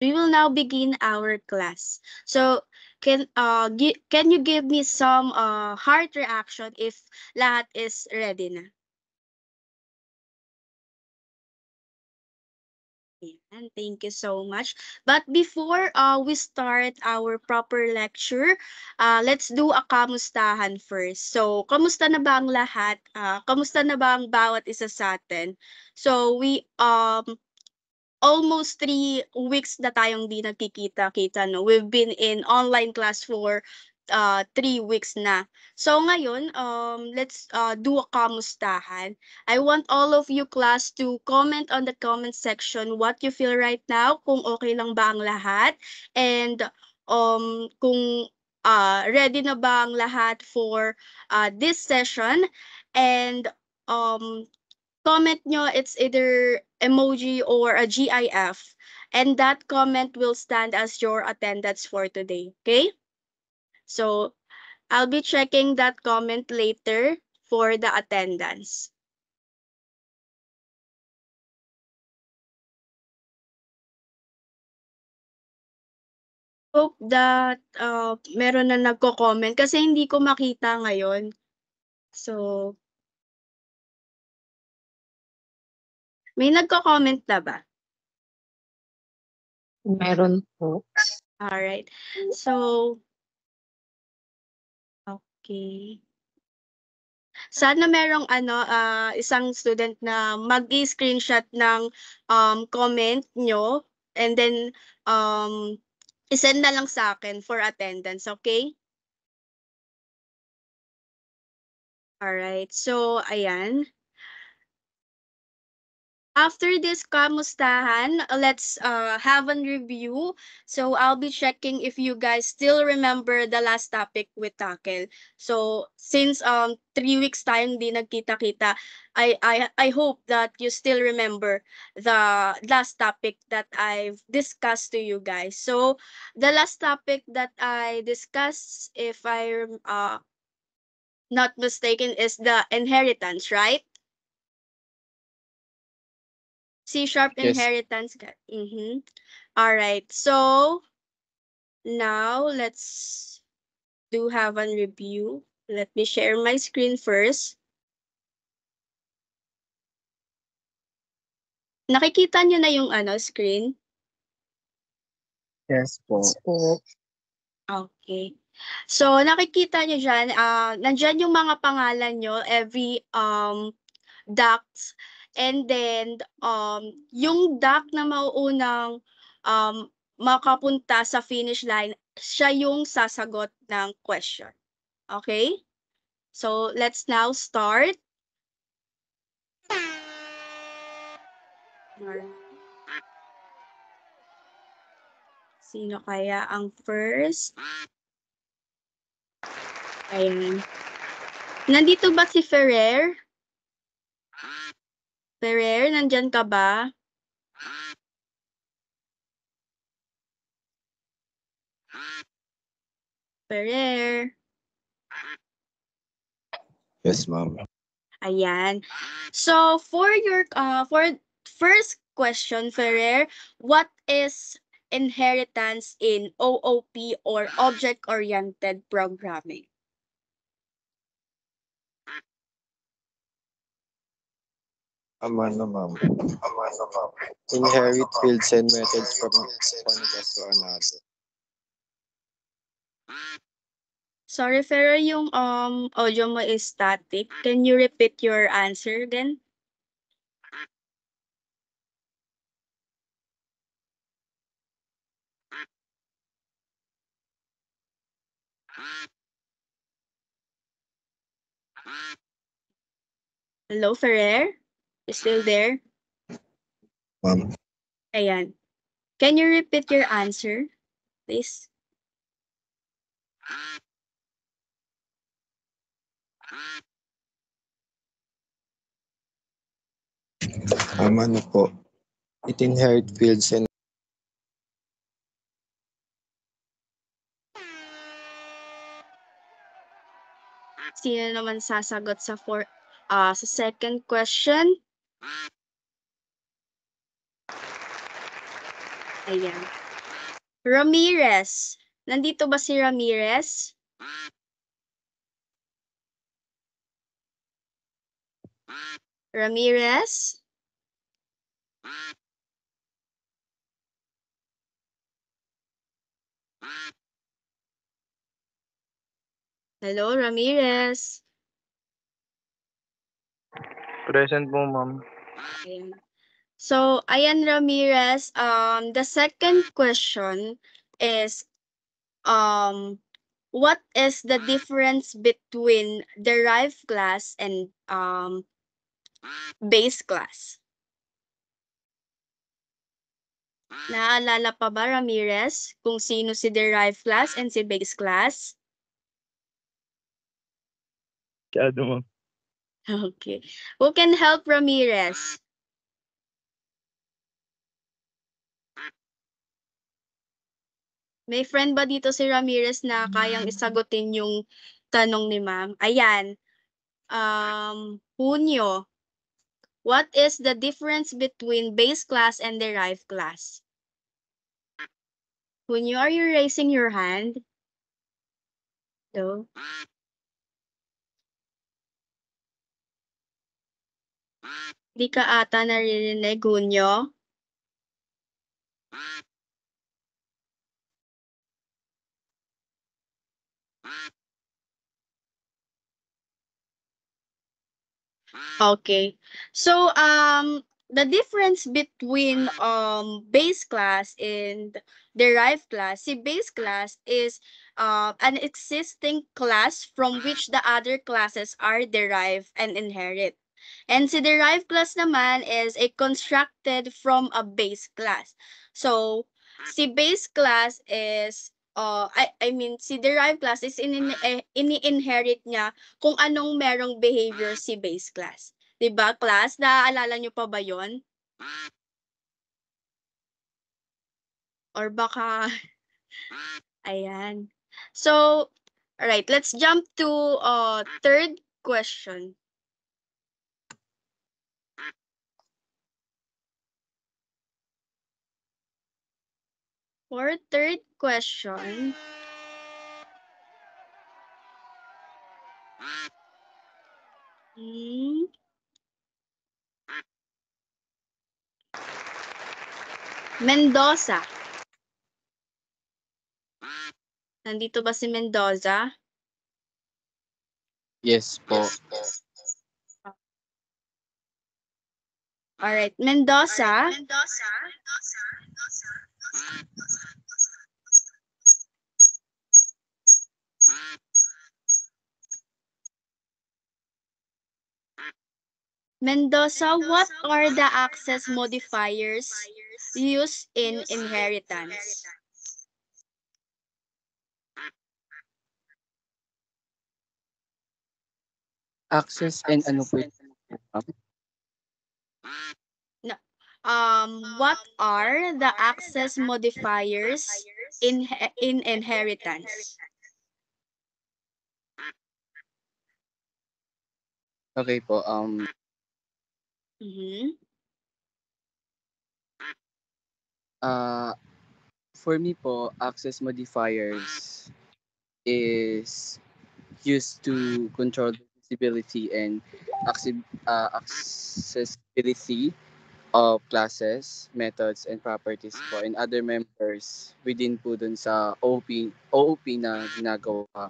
We will now begin our class. So, can you give me some heart reaction if lahat is ready na? Ayan, thank you so much. But before we start our proper lecture, let's do a kamustahan first. So, kamusta na ba ang lahat? Kamusta na ba ang bawat isa sa atin? So, we almost 3 weeks na tayong di nagkikita-kita, no? We've been in online class for 3 weeks na. So ngayon, let's do a kamustahan. I want all of you class to comment on the comment section what you feel right now, kung okay lang ba ang lahat, and kung ready na ba ang lahat for this session, and um comment nyo, it's either emoji or a GIF, and that comment will stand as your attendance for today, okay? So, I'll be checking that comment later for the attendance. Hope that meron na nagko-comment kasi hindi ko makita ngayon. So, may nagko-comment na ba? Meron po. Alright. So, okay. Sana merong isang student na mag-i-screenshot ng comment nyo, and then isend na lang sa akin for attendance, okay? Alright, so ayan. After this kamustahan, let's have a review. So I'll be checking if you guys still remember the last topic we tackled. So since 3 weeks tayong di nagkita-kita, I hope that you still remember the last topic that I've discussed to you guys. So the last topic that I discussed, if I'm not mistaken, is the inheritance, right? C-sharp Yes. inheritance. All right. So now let's do have a review. Let me share my screen first. Nakikita niyo na yung screen? Yes po. Okay. So nakikita niyo diyan, nandiyan yung mga pangalan niyo, every ducts, and then yung duct na mauunang makapunta sa finish line, siya yung sasagot ng question. Okay? So let's now start. Sino kaya ang first? Ayan. Nandito ba si Ferrer? Ferrer, nandyan ka ba? Ferrer. Yes, ma'am. Ayan. So for your for first question, Ferrer, what is inheritance in OOP or object-oriented programming? Ma'am. Inherit fields and methods from one class to another. Sorry, Ferrer, yung audio mo is static. Can you repeat your answer again? Hello, Ferrer? You still there? Ma'am. Ayan. Can you repeat your answer, please? Ano po? It inherit fields and Sino naman sasagot sa sa second question? Ayan. Ramirez. Nandito ba si Ramirez? Ramirez? Hello, Ramirez. Present po, ma'am. Ayan. So, ayan, Ramirez. The second question is, what is the difference between derived class and base class? Naalala pa ba, Ramirez, kung sino si derived class and si base class? Masyado, ma'am. Okay. Who can help Ramirez? May friend ba dito si Ramirez na kayang isagutin yung tanong ni ma'am? Ayan. Junio. What is the difference between base class and derived class? Junio, are you raising your hand? No. Di ka ata naririnig, Junio. Okay. So, the difference between base class and derived class, si base class is an existing class from which the other classes are derived and inherit. And si derived class naman is a constructed from a base class. So, si base class is I mean si derived class is ini-inherit niya kung anong merong behavior si base class. 'Di ba, class? Naaalala niyo pa ba 'yon? Or baka ayan. So, all right, let's jump to third question. For third question, Mendoza. Nandito ba si Mendoza? Yes po. All right, Mendoza. Mendoza, what are the access modifiers used in inheritance? Access and ano po yun? What are the access modifiers in inheritance? Okay po, for me po, access modifiers is used to control the visibility and accessibility of classes, methods, and properties po and other members within po dun sa OOP na ginagawa.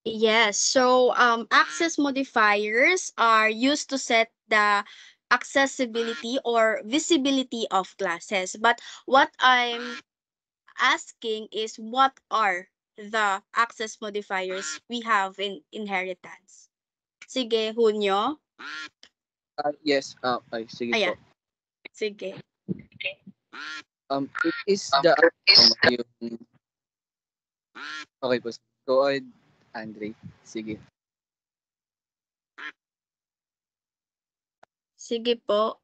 Yes, so access modifiers are used to set the accessibility or visibility of classes. But what I'm asking is, what are the access modifiers we have in inheritance? Sige, Junio. Yes, ay, sige Ayan. po. Sige. It is the yung okay po. Go ahead, Andre. Sige. Sige po.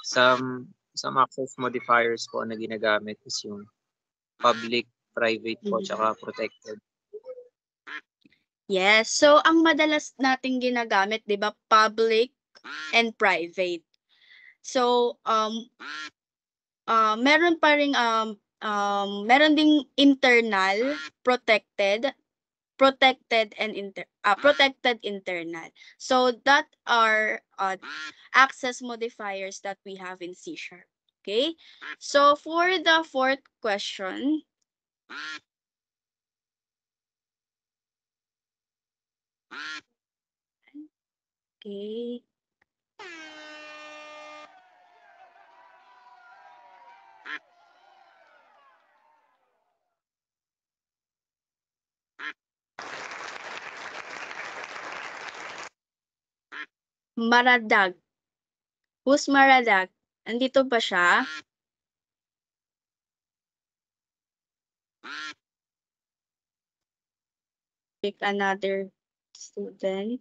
Some access modifiers po na ginagamit is yung public, private po, tsaka protected. Yes, so ang madalas nating ginagamit, 'di ba, public and private. So, meron pa ring meron ding internal, protected protected internal. So that are access modifiers that we have in C#. Okay? So for the fourth question, okay. Maradag. Who's Maradag? Andito ba siya? Pick another student.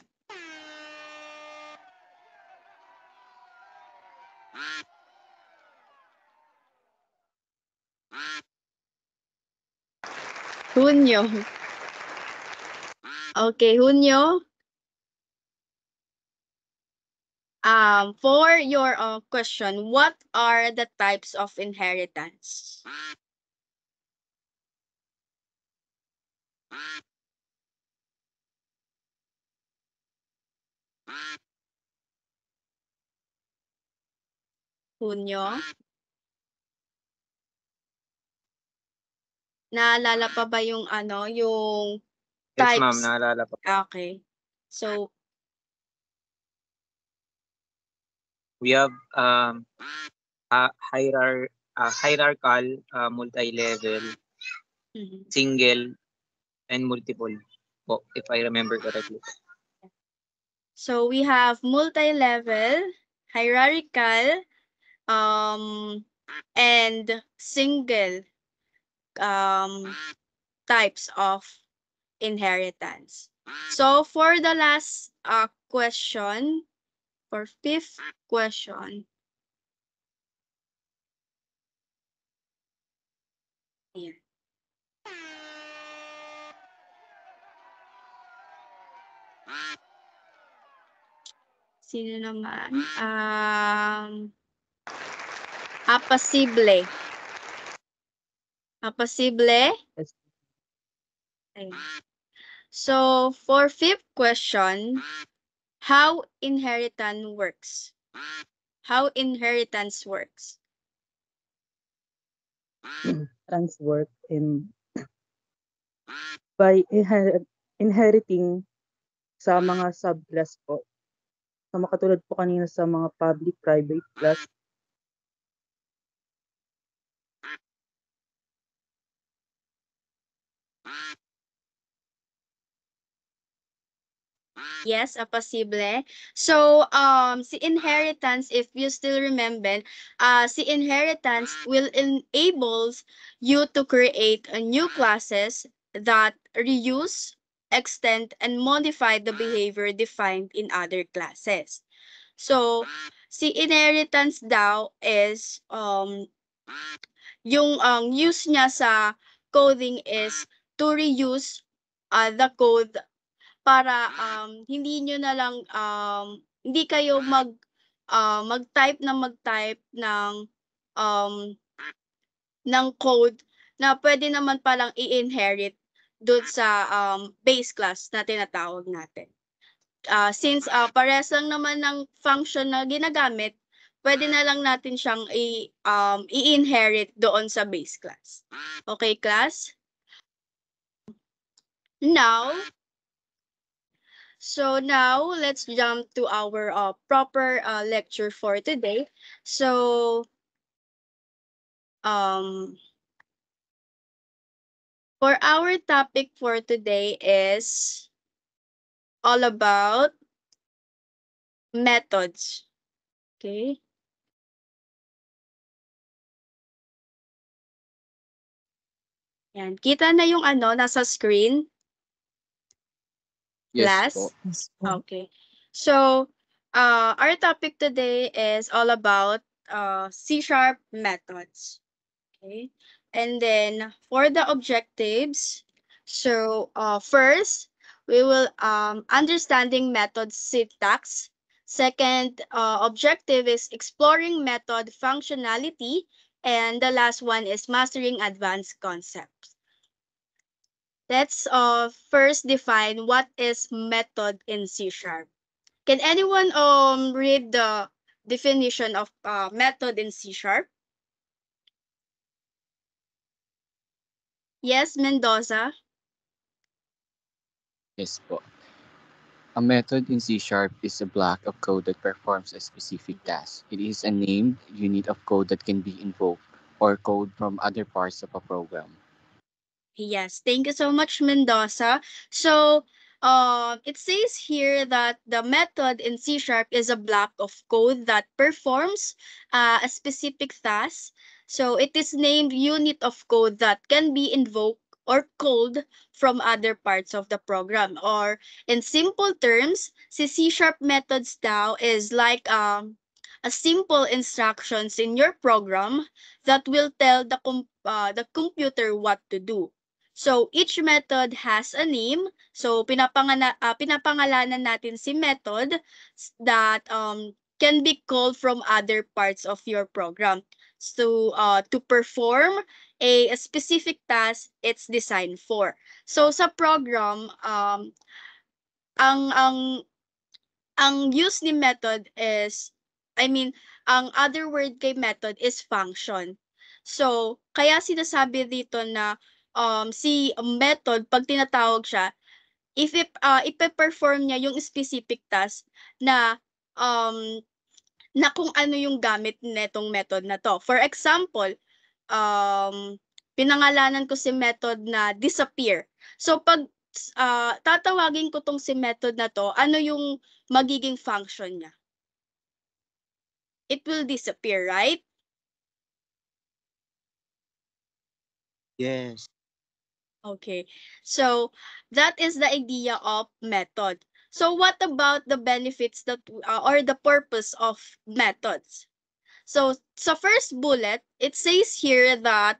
Junyo. Okay, Junyo. For your question, what are the types of inheritance? Junyo? Naalala pa ba yung yung Yes, ma'am, types? naalala pa. Okay. So, We have hierarchical, multi-level, single, and multiple po, if I remember correctly. So we have multi-level, hierarchical, and single types of inheritance. So for the last question, for fifth question, ayan. Sino naman? Apasible. Apasible? Yes. Ayan. So for fifth question, how inheritance works? How inheritance works? Trans work in by inheriting sa mga subclass po. So makatulad po kanina sa mga public-private class. Yes, apasible. So, si inheritance, if you still remember, si inheritance will enables you to create a new classes that reuse, extend, and modify the behavior defined in other classes. So, si inheritance daw is, yung use niya sa coding is to reuse the code para hindi nyo na lang hindi kayo mag-type ng code na pwede naman palang i-inherit doon sa base class na tinatawag natin. Since parehas lang naman ng function na ginagamit, pwede na lang natin siyang i-inherit doon sa base class. Okay, class? So now, let's jump to our proper lecture for today. So, for our topic for today is all about methods. Okay? Yan. Kita na yung nasa screen? Yes Class? po. Okay. So, our topic today is all about C# methods. Okay. And then for the objectives, so first, we will understanding method syntax. Second objective is exploring method functionality. And the last one is mastering advanced concepts. Let's first define what is method in C#. Can anyone read the definition of method in C#? Yes, Mendoza. Yes po. A method in C# is a block of code that performs a specific task. It is a named unit of code that can be invoked or code from other parts of a program. Yes, thank you so much, Mendoza. So, it says here that the method in C# is a block of code that performs a specific task. So, it is named unit of code that can be invoked or called from other parts of the program. Or in simple terms, C# methods now is like a simple instructions in your program that will tell the computer what to do. So each method has a name. So pinapangalanan natin si method that can be called from other parts of your program. So to perform a specific task it's designed for. So sa program ang use ni method is, ang other word kay method is function. So, kaya sinasabi dito na si method, pag tinatawag siya, ipe-perform niya yung specific task na kung ano yung gamit netong method na to. For example, pinangalanan ko si method na disappear. So, pag tatawagin ko tong si method na to, ano yung magiging function niya? It will disappear, right? Yes. Okay. So, that is the idea of method. So, what about the benefits that or the purpose of methods? So, sa first bullet, it says here that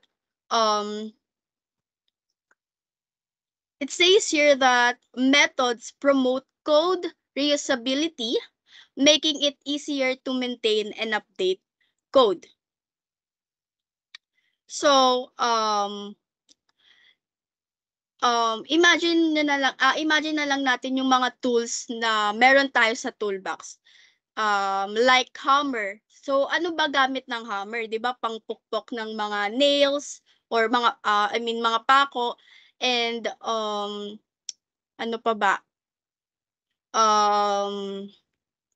methods promote code reusability, making it easier to maintain and update code. So, imagine na lang natin yung mga tools na meron tayo sa toolbox. Like hammer. So, ano ba gamit ng hammer? 'Di ba? Pangpukpok ng mga nails or mga mga pako, and ano pa ba?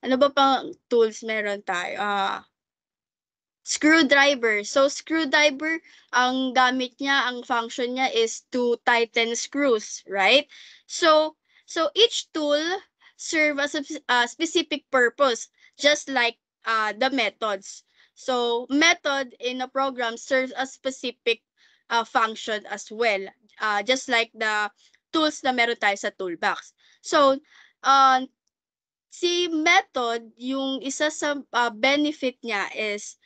Ano ba pang tools meron tayo? Screwdriver. So, screwdriver, ang gamit niya, ang function niya is to tighten screws, right? So each tool serve as a specific purpose, just like the methods. So, method in a program serves a specific function as well, just like the tools na meron tayo sa toolbox. So, si method, yung isa sa benefit niya is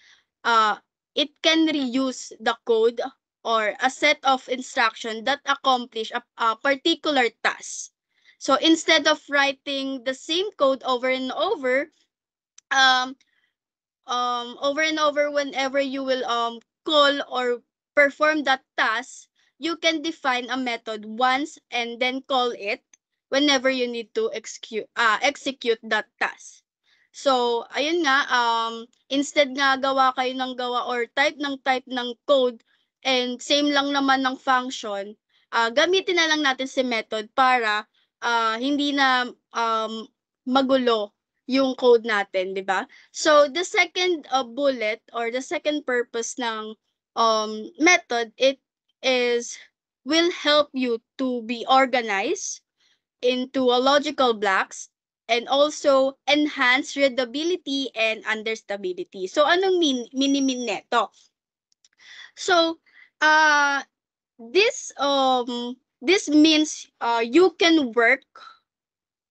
it can reuse the code or a set of instructions that accomplish a particular task. So instead of writing the same code over and over whenever you will call or perform that task, you can define a method once and then call it whenever you need to execute that task. So, ayun nga, instead nga gawa kayo ng gawa or type ng code and same lang naman ng function, gamitin na lang natin si method para hindi na magulo yung code natin, di ba? So, the second bullet or the second purpose ng method, it will help you to be organized into a logical blocks and also enhance readability and understandability. So, anong mini-mean neto? So, this means you can work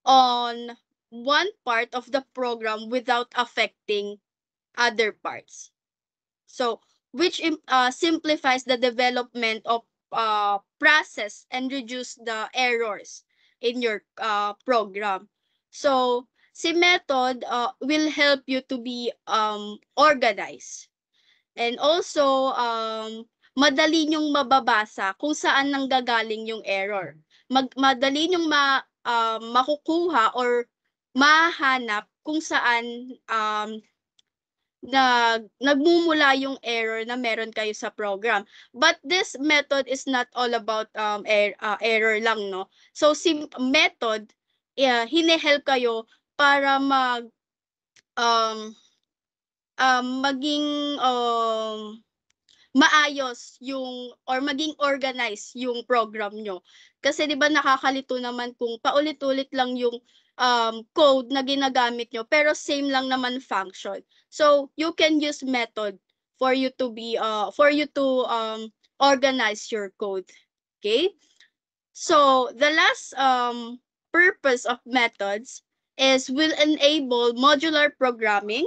on one part of the program without affecting other parts. So, which simplifies the development of process and reduce the errors in your program. So, si method will help you to be organized. And also, madali niyong mababasa kung saan nanggagaling yung error. Madali niyong makukuha or mahanap kung saan nagmumula yung error na meron kayo sa program. But this method is not all about error lang, no? So, si method, hine-help kayo para maging maayos yung or maging organized yung program nyo. Kasi 'di ba nakakalito naman kung paulit-ulit lang yung code na ginagamit nyo pero same lang naman function. So you can use method for you to organize your code. Okay? So the last purpose of methods is will enable modular programming,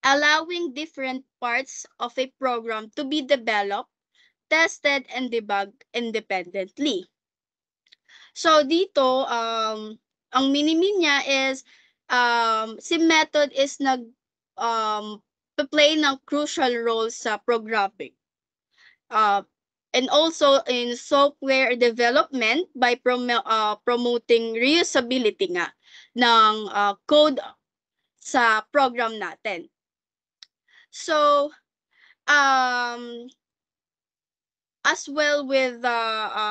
allowing different parts of a program to be developed, tested, and debugged independently. So dito, ang mini-mean niya is si method is play ng crucial role sa programming. And also in software development by promoting reusability nga ng code sa program natin. So, as well with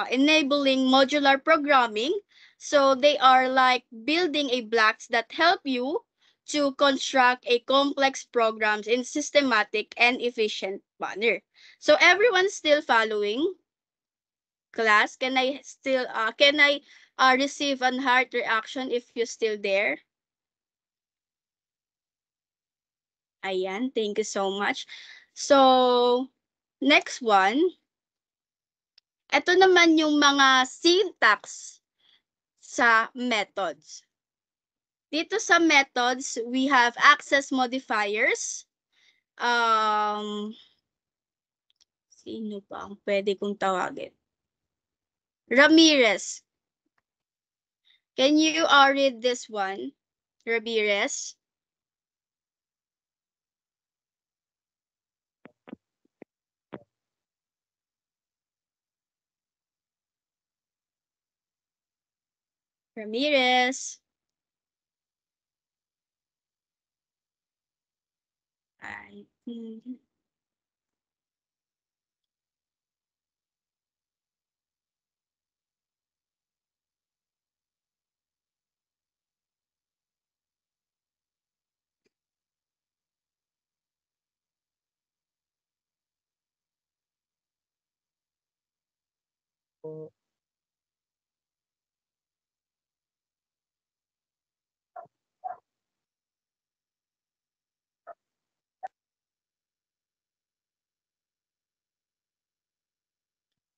enabling modular programming, so they are like building a blocks that help you to construct a complex programs in systematic and efficient manner. So everyone's still following class? Can I still receive an heart reaction if you're still there? Ayan, thank you so much. So, next one. Ito naman yung mga syntax sa methods. Dito sa methods, we have access modifiers. Sino ba ang pwede kong tawagin? Ramirez. Can you read this one? Ramirez? Ramirez.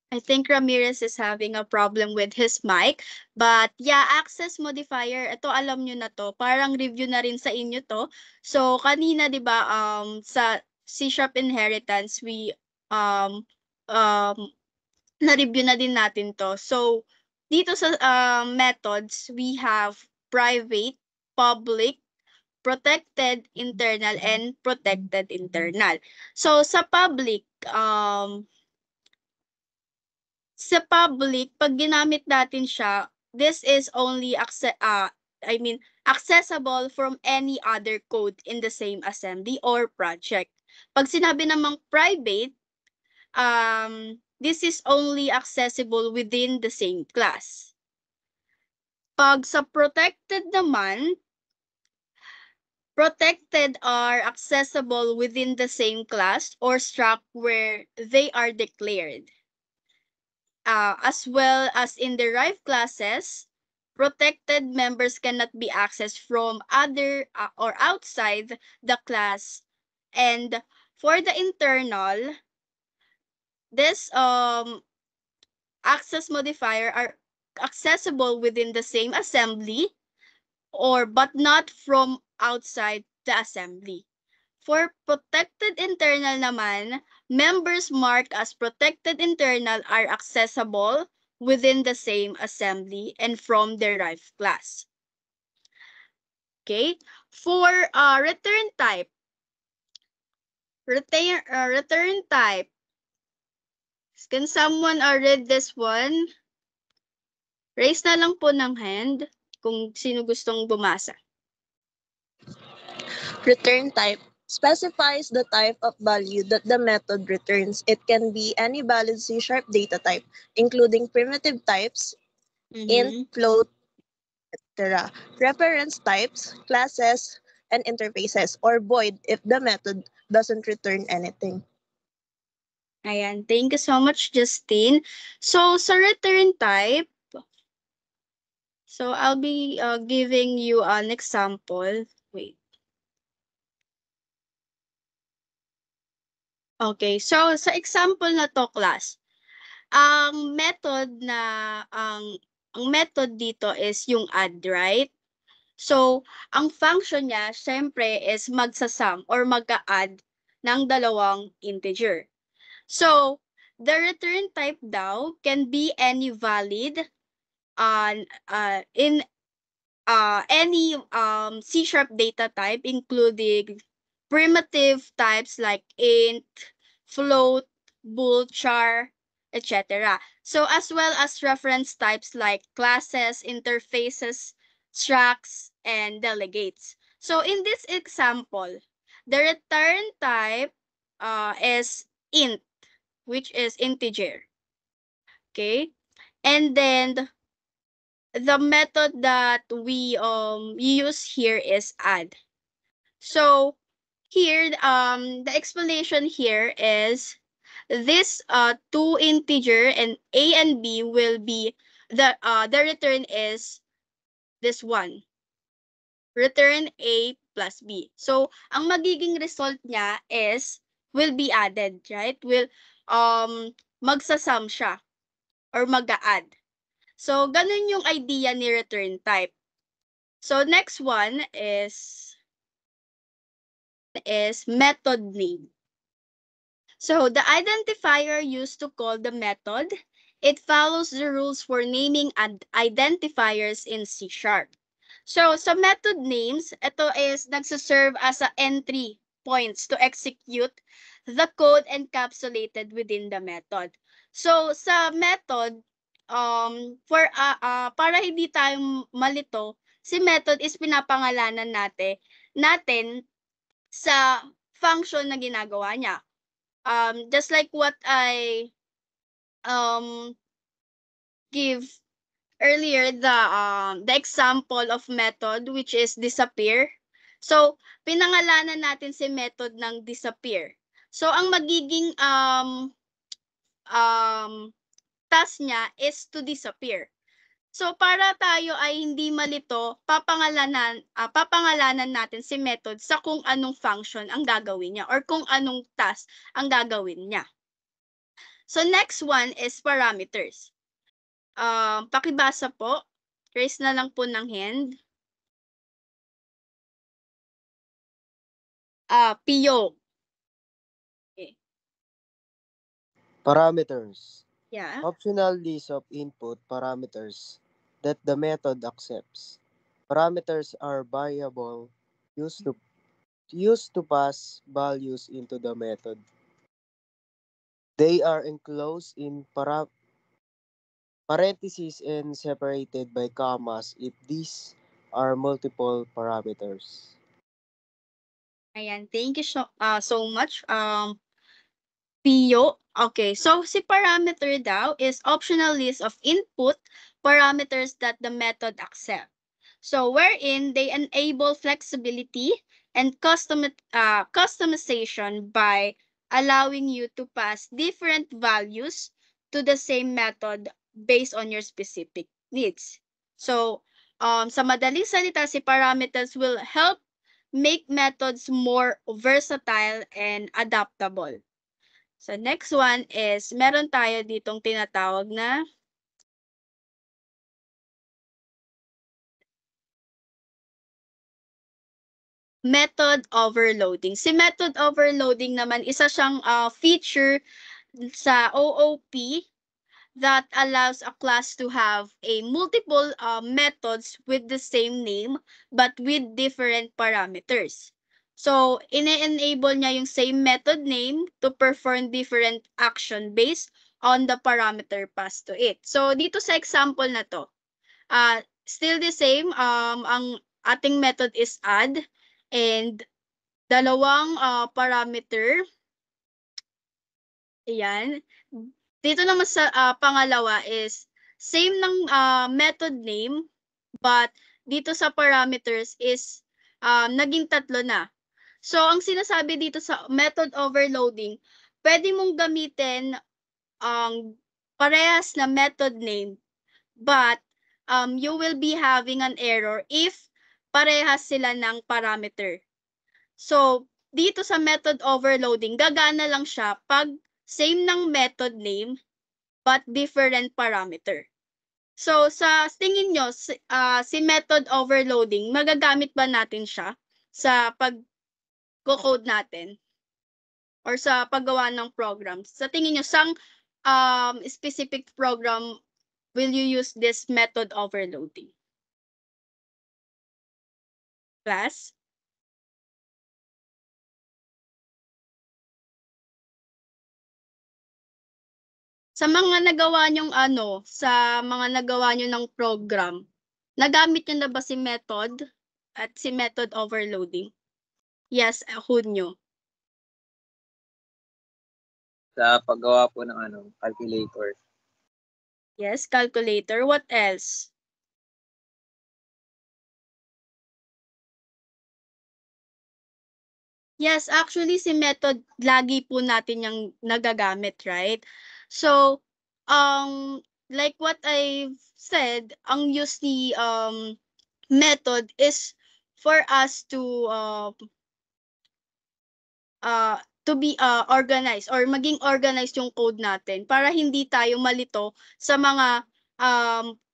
I think Ramirez is having a problem with his mic. But yeah, access modifier, ito alam nyo na to. Parang review na rin sa inyo to. So kanina 'di ba sa C# inheritance we na-review na din natin to. So dito sa methods, we have private, public, protected internal, and protected internal. So sa public, pag ginamit natin siya, this is only accessible from any other code in the same assembly or project. Pag sinabi namang private, this is only accessible within the same class. Pag sa protected naman, protected are accessible within the same class or struct where they are declared. As well as in derived classes, protected members cannot be accessed from other or outside the class. And for the internal, this access modifier are accessible within the same assembly but not from outside the assembly. For protected internal naman, members marked as protected internal are accessible within the same assembly and from derived class. Okay? For return type, return type. Can someone read this one? Raise na lang po ng hand kung sino gustong bumasa. Return type specifies the type of value that the method returns. It can be any valid C# data type, including primitive types, int, float, etc. Reference types, classes, and interfaces, or void if the method doesn't return anything. Ayan. Thank you so much, Justine. So, sa return type, so I'll be giving you an example. Wait. Okay. So, sa example na to, class, ang method dito is yung add, right? So, ang function niya, syempre, is magsasum or mag-add ng dalawang integer. So, the return type daw can be any valid in any C# data type, including primitive types like int, float, bool, char, etc. So, as well as reference types like classes, interfaces, structs, and delegates. So, in this example, the return type is int, which is integer. Okay? And then the method that we use here is add. So here the explanation here is this two integer and a and b will be the return is this one. Return a plus b. So ang magiging result niya is will be added, right? Will magsasum siya or mag-add. So ganun yung idea ni return type. So next one is method name. So the identifier used to call the method, it follows the rules for naming identifiers in C#. So sa method names, ito is nagsaserve as a entry points to execute the code encapsulated within the method. So sa method, para hindi tayo malito, si method is pinapangalanan natin sa function na ginagawa niya. Just like what I give earlier, the example of method which is disappear. So pinangalanan natin si method ng disappear. So ang magiging task niya is to disappear. So para tayo ay hindi malito, papangalanan natin si method sa kung anong function ang gagawin niya or kung anong task ang gagawin niya. So next one is parameters. Pakibasa po. Raise na lang po ng hand. PO. Okay. Parameters. Yeah. Optional list of input parameters that the method accepts. Parameters are variable used to pass values into the method. They are enclosed in parentheses and separated by commas if these are multiple parameters. Ayan, thank you so much. PO. Okay, so si parameter daw is optional list of input parameters that the method accept. So wherein they enable flexibility and customization by allowing you to pass different values to the same method based on your specific needs. So sa madaling salita, si parameters will help make methods more versatile and adaptable. So next one is meron tayo ditong tinatawag na method overloading. Si method overloading naman, isa siyang feature sa OOP that allows a class to have a multiple methods with the same name but with different parameters. So, ine-enable niya yung same method name to perform different action based on the parameter passed to it. So, dito sa example na to, still the same, ang ating method is add and dalawang parameter. Ayan. Dito naman sa pangalawa is same ng method name but dito sa parameters is naging tatlo na. So, ang sinasabi dito sa method overloading, pwede mong gamitin ang parehas na method name but you will be having an error if parehas sila ng parameter. So, dito sa method overloading, gagana lang siya pag same ng method name but different parameter. So, sa tingin nyo, si method overloading, magagamit ba natin siya sa pag-code natin or sa paggawa ng programs? Sa tingin nyo, sang specific program will you use this method overloading? Class? Sa mga nagawa nyong sa mga nagawa nyo ng program, nagamit nyo na ba si method at si method overloading? Yes, Hunyo. Sa paggawa po ng calculator. Yes, calculator. What else? Yes, actually si method lagi po natin yung nagagamit, right? So, like what I've said, ang use ni method is for us to be organized or maging organized yung code natin para hindi tayo malito sa mga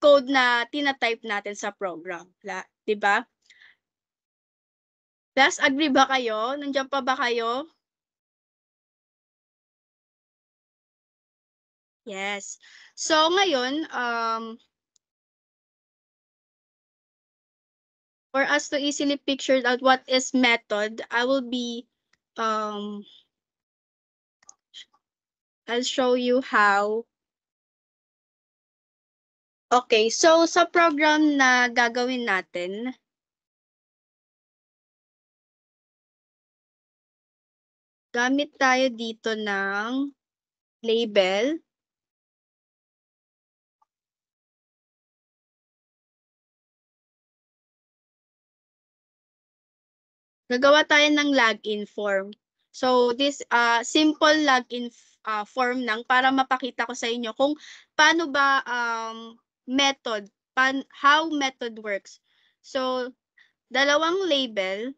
code na tina-type natin sa program, 'di ba? Plus, agree ba kayo? Nandiyan pa ba kayo? Yes. So, ngayon, for us to easily picture out what is method, I will be, I'll show you how. Okay, so sa program na gagawin natin, gamit tayo dito ng label. Gagawa tayo ng login form. So this simple login form lang para mapakita ko sa inyo kung paano ba method, how method works. So dalawang label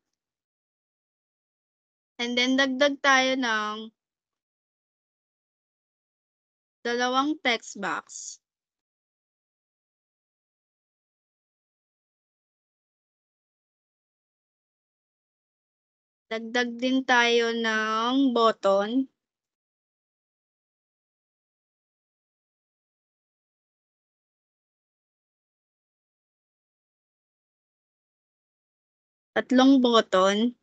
and then dagdag tayo ng dalawang text box. Dagdag din tayo ng button. Tatlong button.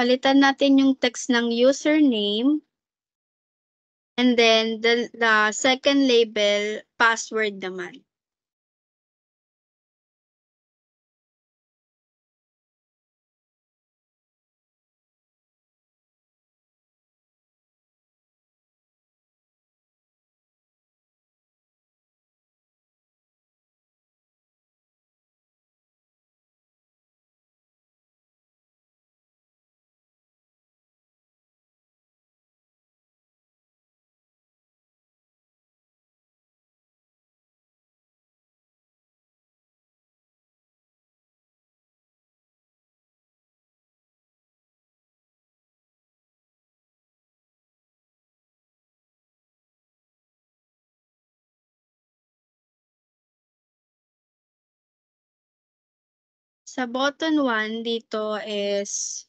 Palitan natin yung text ng username. And then the second label, password naman. Sa button 1 dito is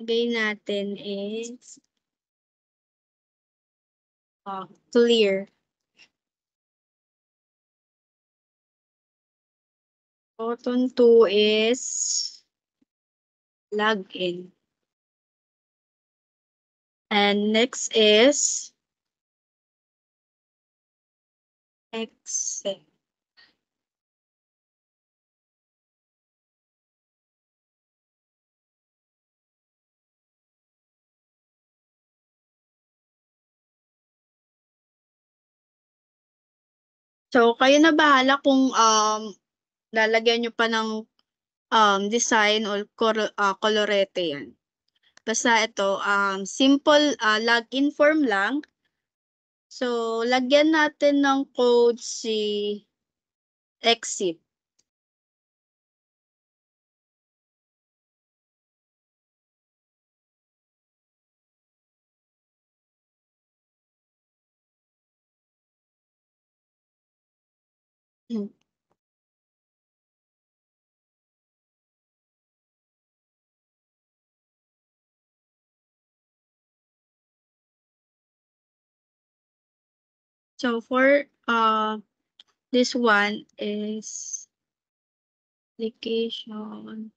lagay natin is clear. Button 2 is login. And next is exit. So, kayo na bahala kung lalagyan nyo pa ng design or colorete yan. Basta ito, simple login form lang. So, lagyan natin ng code si exit. So, for this one is application.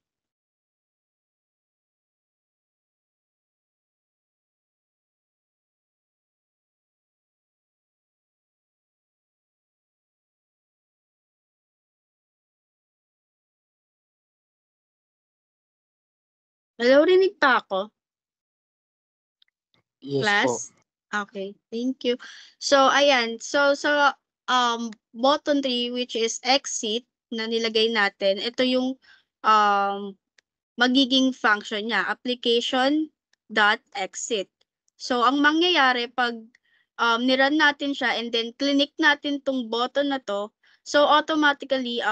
Hello, rinig pa ako? Yes po. Class? Okay, thank you. So, ayan. So, sa button 3, which is exit, na nilagay natin, ito yung magiging function niya, application.exit. So, ang mangyayari pag nirun natin siya and then click natin tong button na to, so automatically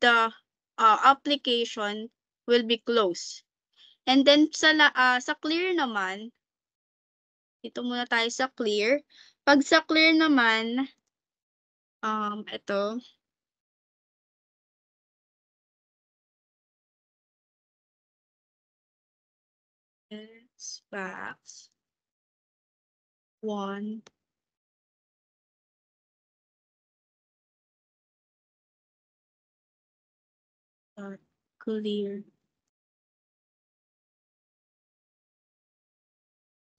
the application will be closed. And then sa clear naman, dito muna tayo sa clear. Pag sa clear naman, ito, box 1 clear.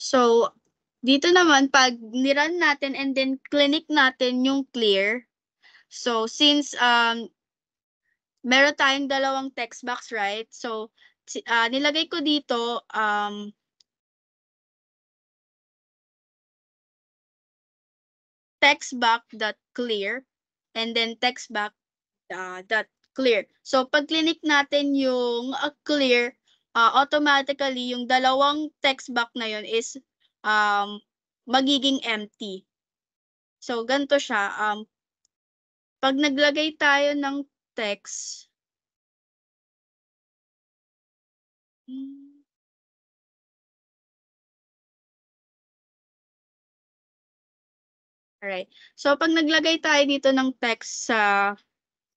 So, dito naman, pag nirun natin and then click natin yung clear, so since meron tayong dalawang text box, right? So, nilagay ko dito, textbox.clear and then textbox.clear. So, pag click natin yung clear, automatically yung dalawang text box na yun is magiging empty. So, ganito siya. Pag naglagay tayo ng text, alright. So, pag naglagay tayo dito ng text sa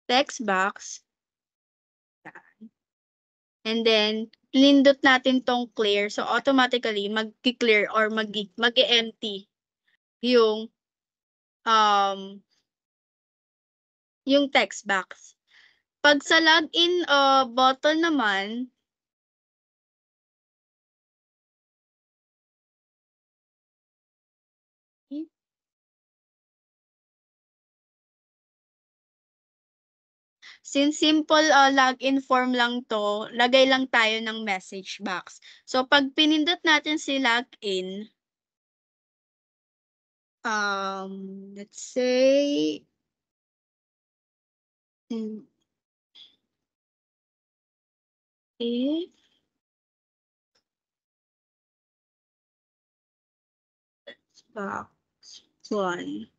text box, and then, pinindot natin tong clear. So, automatically, mag-clear or mag-empty yung, yung text box. Pag sa login button naman, since simple login form lang to, lagay lang tayo ng message box. So, pag pinindot natin si login, let's say, if box 1.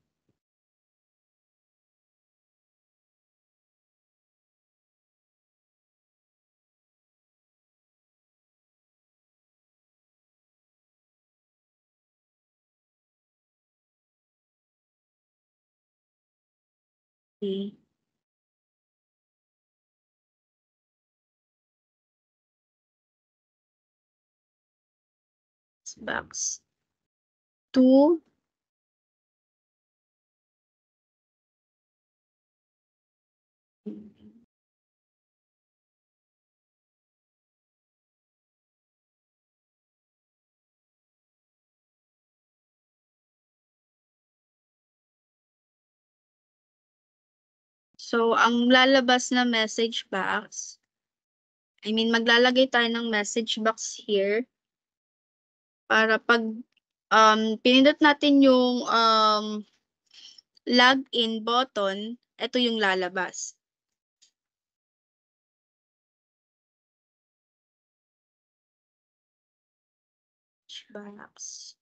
box 2. So, ang lalabas na message box, maglalagay tayo ng message box here para pag pinindot natin yung login button, ito yung lalabas. Box.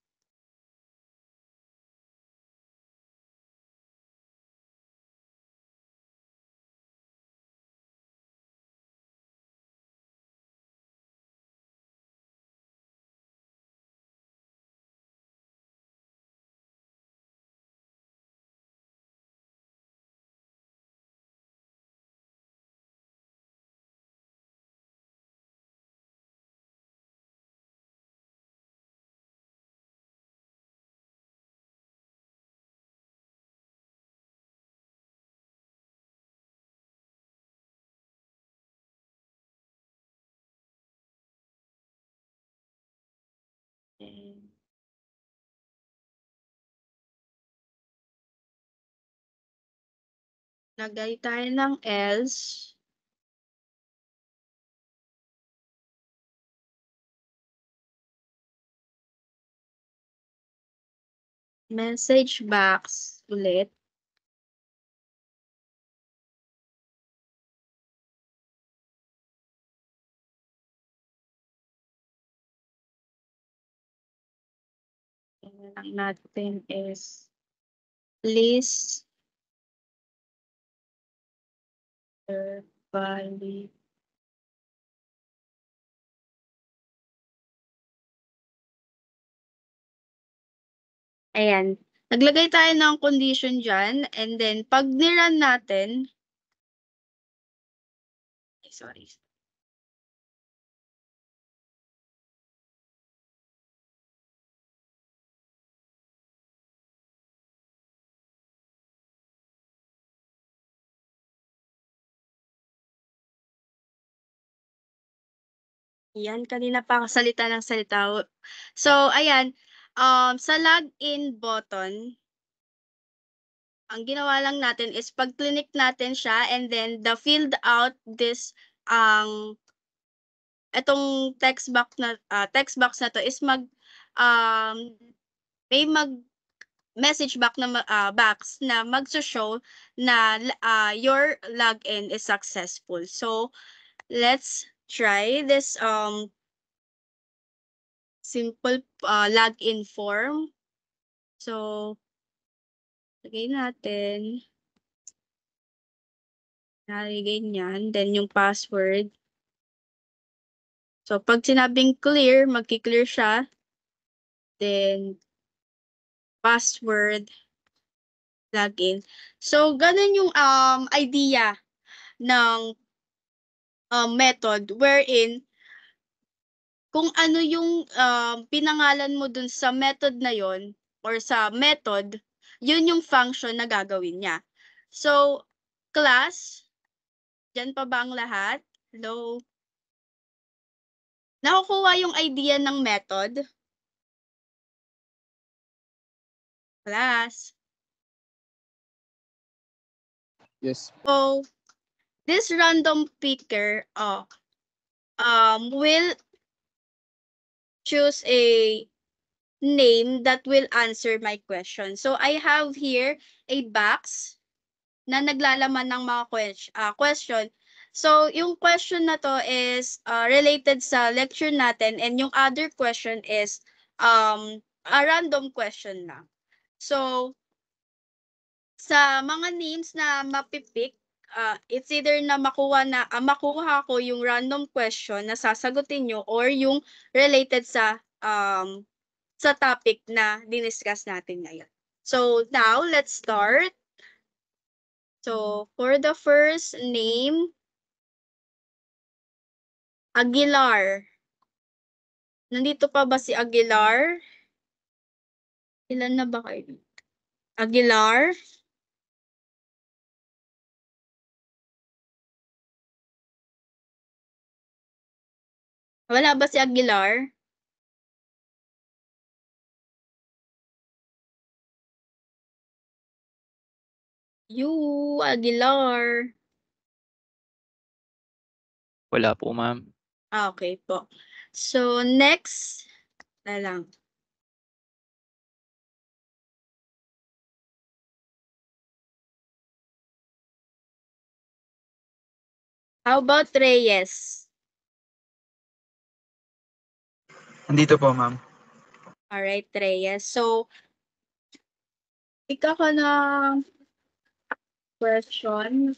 Lagay tayo ng else. Message box ulit. Ang natin is list value. Ayan. Naglagay tayo ng condition dyan. And then, pag nirun natin, sorry. Yan, kanina pa salita ng salita. So, ayan. Sa login button, ang ginawa lang natin is pag click natin siya and then the filled out this itong text box na to is may message box na magso-show na your login is successful. So let's try this simple login form. So lagay natin. Nalagay niyan. Then yung password. So pag sinabing clear, magki-clear siya. Then password login. So ganun yung idea ng method wherein kung ano yung pinangalan mo dun sa method na yon or sa method, yun yung function na gagawin niya. So, class, dyan pa ba ang lahat? Hello? Nakukuha yung idea ng method? Class. Yes. So, this random picker will choose a name that will answer my question. So, I have here a box na naglalaman ng mga question. So, yung question na to is related sa lecture natin and yung other question is a random question lang. So, sa mga names na mapipick, it's either na makuha ko yung random question na sasagutin nyo or yung related sa topic na diniscuss natin ngayon. So, now, let's start. So, for the first name, Aguilar. Nandito pa ba si Aguilar? Ilan na ba kayo? Aguilar? Wala ba si Aguilar? Aguilar. Wala po, ma'am. Okay po. So, next na lang. How about Reyes? Nandito po, ma'am. Alright, Reyes. So, ikaw ka na question.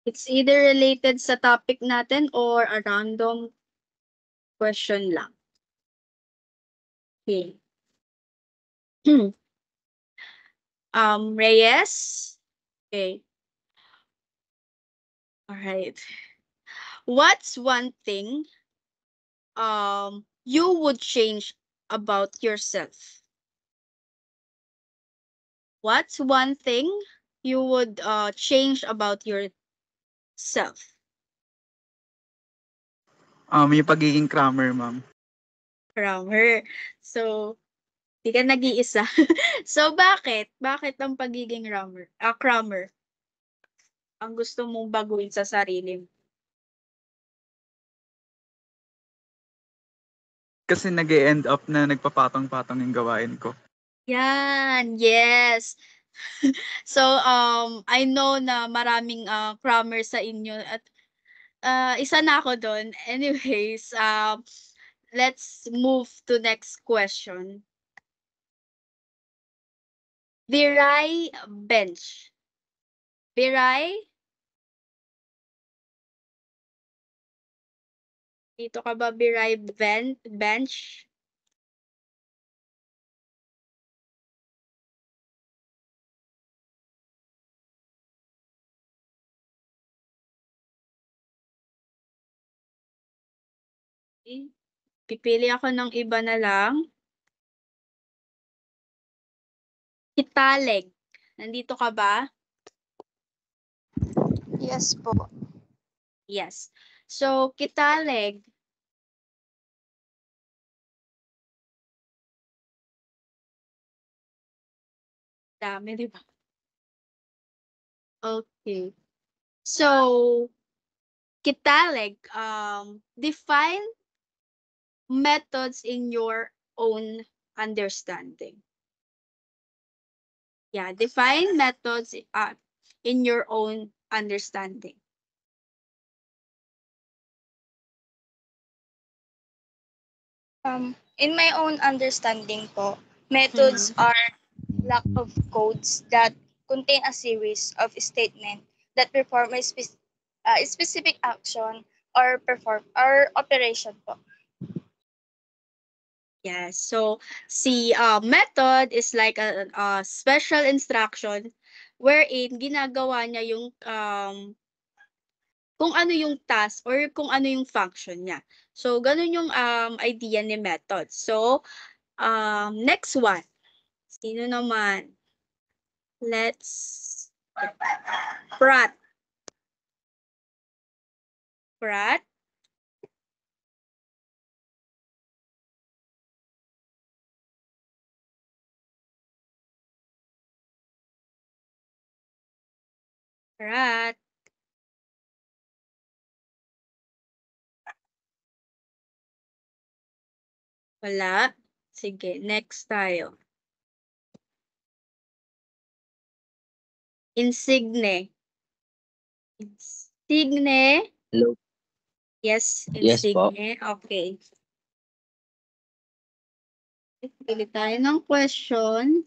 It's either related sa topic natin or a random question lang. Okay. Reyes? Okay. All right. What's one thing you would change about yourself? What's one thing you would change about yourself? Yung pagiging crammer, ma'am. Crammer. So, di ka nag-iisa. So, bakit? Bakit ang pagiging crammer? Ang gusto mong baguhin sa sarili mo? Kasi nag-e-end up na nagpapatong-patong yung gawain ko. Yan, yes. So, I know na maraming crammer sa inyo at isa na ako doon. Anyways, let's move to next question. Biray bench. Biray? Dito ka ba, Biray bench? Okay. Pipili ako ng iba na lang. Kitaleg. Nandito ka ba? Yes po. Yes. So, Kitaleg. Dami, di ba? Okay. So, Kitaleg, define methods in your own understanding. Yeah, define methods in your own understanding. In my own understanding po, methods are block of codes that contain a series of statements that perform a specific action or operation po. Yeah, so si method is like a special instruction wherein ginagawa niya yung kung ano yung task or kung ano yung function niya. So ganun yung idea ni method. So next one. Sino naman? Let's Prat. Prat. Prat. Wala. Sige, next tayo. Insigne. Insigne. Hello. Yes, Yes po. insigne. Okay. Pili tayo ng question.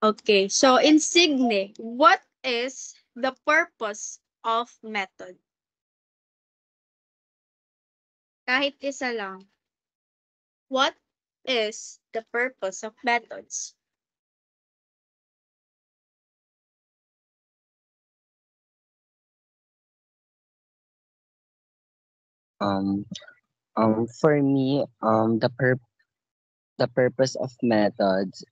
Okay, so insigne, what is the purpose of method? Kahit isa lang. What is the purpose of methods? Um, for me, the purpose of methods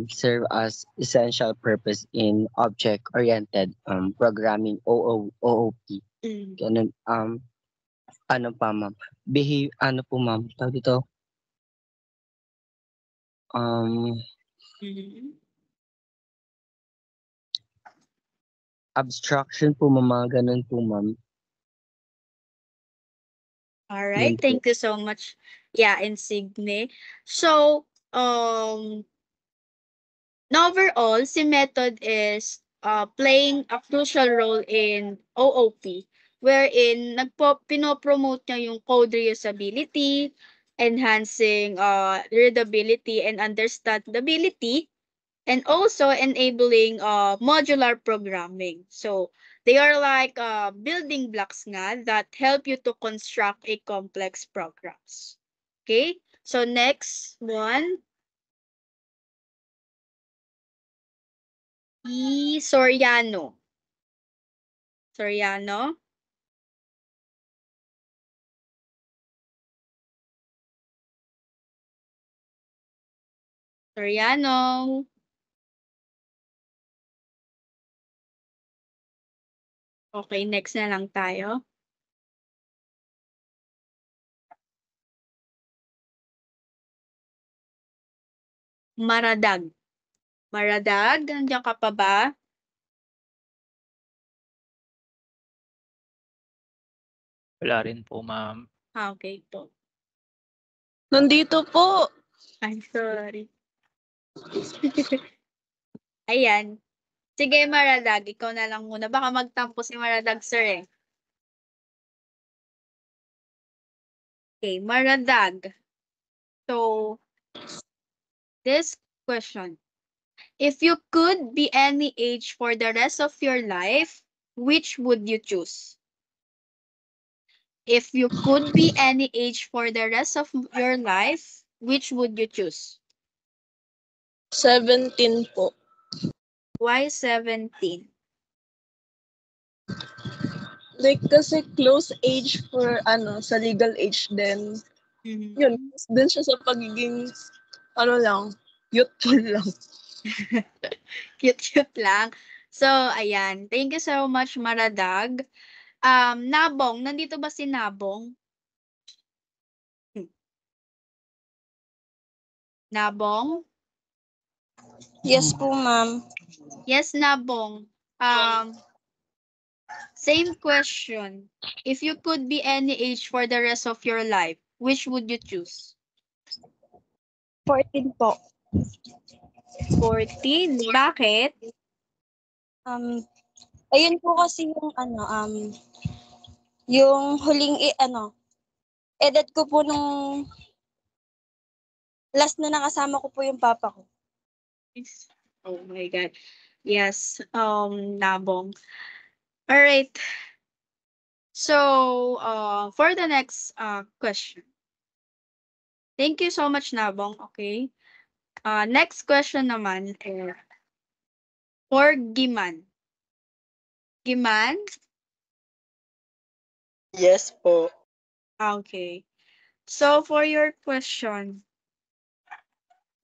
serve as essential purpose in object-oriented programming OOP. Mm. Ganun, ano pa ma'am? Ano po ma'am? Tawag dito? Mhm. Abstraction po ma'am, mga ganun po ma'am. All right, Yun po. thank you so much. Yeah, Insigne. So, overall, si Method is playing a crucial role in OOP, wherein pinopromote niya yung code reusability, enhancing readability and understandability, and also enabling modular programming. So they are like building blocks nga that help you to construct a complex programs. Okay? So next one, Soriano. Soriano. Soriano. Okay, next na lang tayo. Maradag. Maradag, nandiyan ka pa ba? Wala rin po, ma'am. Okay po. Nandito po. I'm sorry. Ayan. Sige, Maradag, ikaw na lang muna. Baka magtampo si Maradag, sir eh. Okay, Maradag. So, this question. If you could be any age for the rest of your life, which would you choose? If you could be any age for the rest of your life, which would you choose? 17 po. Why 17? Like, kasi close age for, sa legal age din. Mhm. Yun, dun siya sa pagiging, youthful lang. Cute lang. So, ayan. Thank you so much, Maradag. Nabong, nandito ba si Nabong? Nabong? Yes po, ma'am. Yes, Nabong. Same question. If you could be any age for the rest of your life, which would you choose? 14 po. 14? Bakit? Ayun po kasi yung yung huling edad ko po nung last na nakasama ko po yung papa ko. Oh my God. Yes, Nabong. All right. So, for the next question. Thank you so much, Nabong. Okay. Next question naman is for Giman. Giman? Yes po. Okay. So, for your question,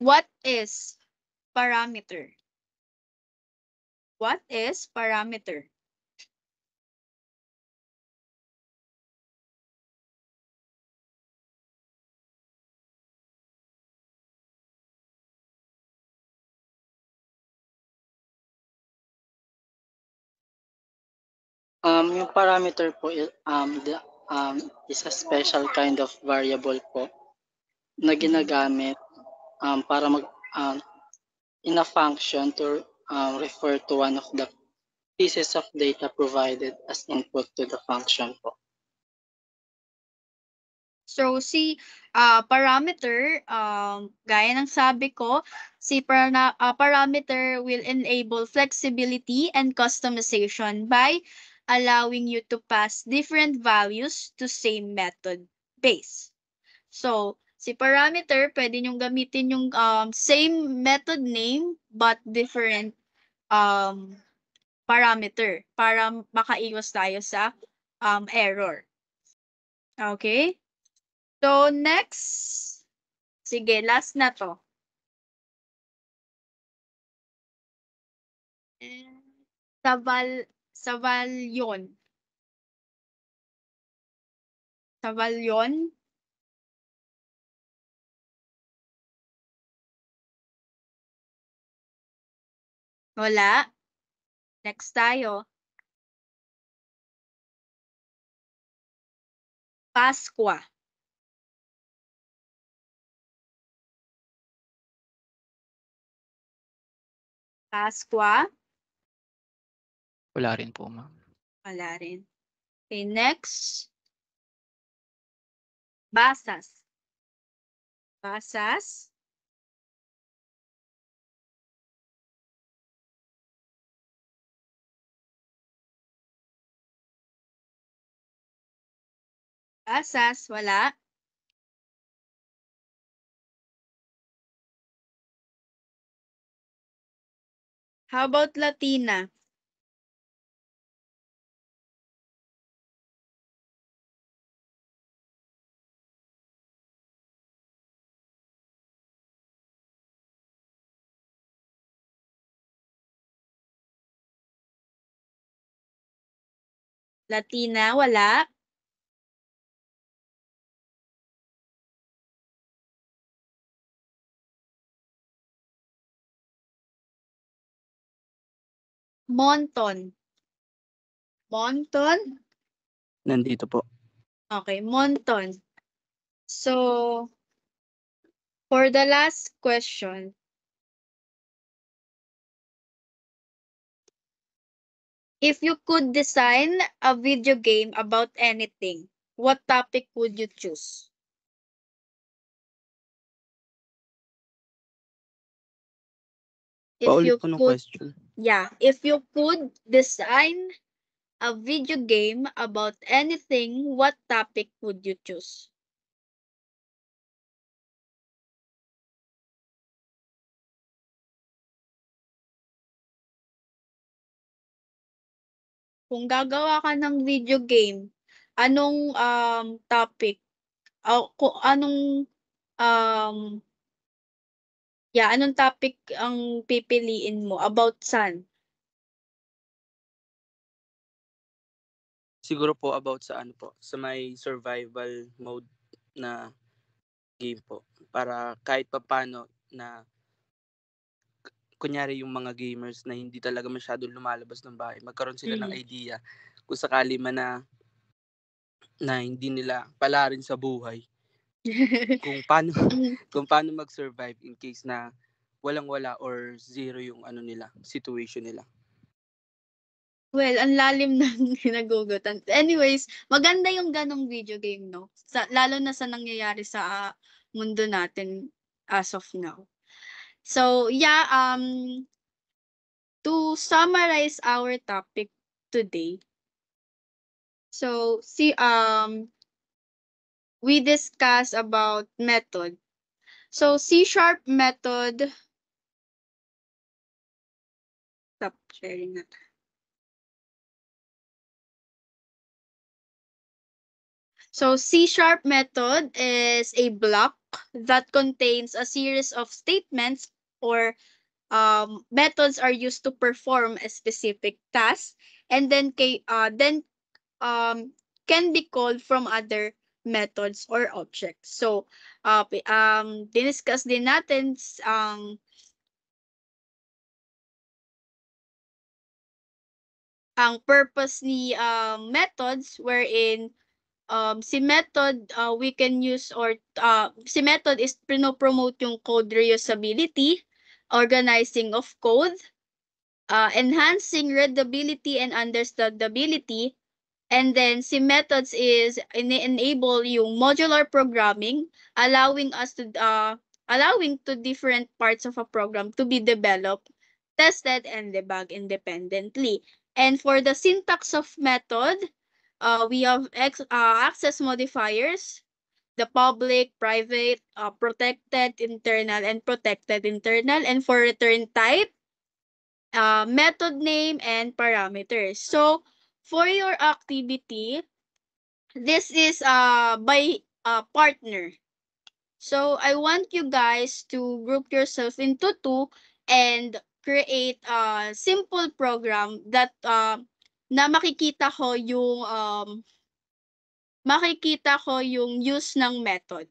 what is parameter? What is parameter? Yung parameter po is a special kind of variable po na ginagamit para in a function to refer to one of the pieces of data provided as input to the function po. So, si parameter, gaya ng sabi ko, si parameter will enable flexibility and customization by allowing you to pass different values to same method base. So, si parameter, pwede nyong gamitin yung same method name but different parameter para makaiwas tayo sa error. Okay? So, next. Sige, last na to. Savalyon. Savalyon? Wala. Next tayo. Pasqua. Pasqua. Wala rin po, ma'am. Wala rin. Okay, next. Basas. Basas. Basas, wala. How about Latina? Latina, wala. Monton. Monton? Nandito po. Okay, Monton. So, for the last question, if you could design a video game about anything, what topic would you choose? If Paulit you po ng could, question. yeah, if you could design a video game about anything, what topic would you choose? Kung gagawa ka ng video game, anong topic? Anong anong topic ang pipiliin mo? About saan? Siguro po about sa ano po, sa may survival mode na game po. Para kahit papaano na kunyari yung mga gamers na hindi talaga masyadong lumalabas ng bahay, magkaroon sila ng idea kung sakali man na hindi nila palarin sa buhay. kung paano mag-survive in case na walang-wala or zero yung ano nila, situation nila. Well, ang lalim ng hinagugutan. Anyways, maganda yung ganong video game, no? Lalo na sa nangyayari sa mundo natin as of now. So, yeah, to summarize our topic today, so we discussed about method. So C# method. Stop sharing that. So C# method is a block that contains a series of statements or methods are used to perform a specific task, and then can be called from other methods or objects. So diniscuss din natin ang purpose ni methods, wherein si method we can use or si method is promote yung code reusability, organizing of code, enhancing readability and understandability, and then si methods is enable yung modular programming, allowing to different parts of a program to be developed, tested, and debugged independently. And for the syntax of method, we have access modifiers, the public, private, protected internal, and protected internal. And for return type, method name and parameters. So for your activity, this is by partner. So I want you guys to group yourself into two and create a simple program that na makikita ko yung use ng method.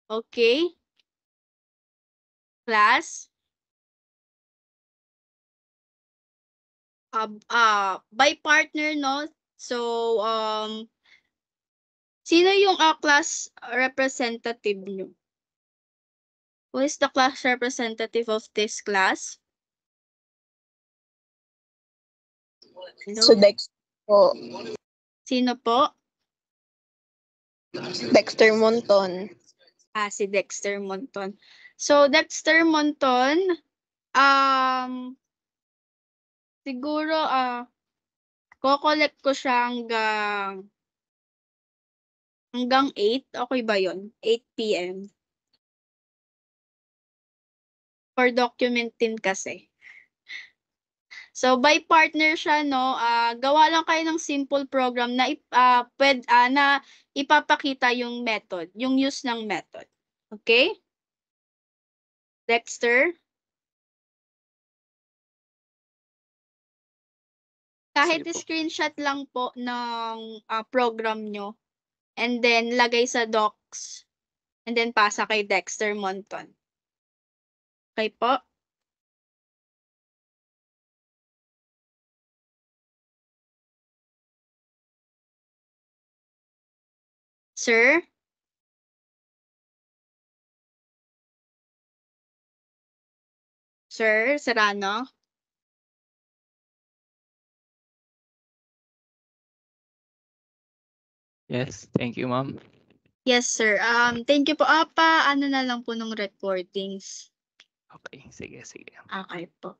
Okay? Class? By partner, no? So, sino yung class representative nyo? Who is the class representative of this class? So Dexter po. Sino po? Dexter Monton. Si Dexter Monton. So, Dexter Monton, siguro, ko-collect ko siya hanggang 8. Okay ba yun? 8 p.m. For documentin kasi. So, by partner siya, no? Gawa lang kayo ng simple program na na ipapakita yung method, yung use ng method. Okay? Dexter? Kahit screenshot lang po ng program nyo. And then, lagay sa docs. And then, pasa kay Dexter Monton. Okay po? Sir? Sir Serrano? Yes, thank you, ma'am. Yes, sir. Thank you po. Ano na lang po ng recordings. Okay, sige. Okay po.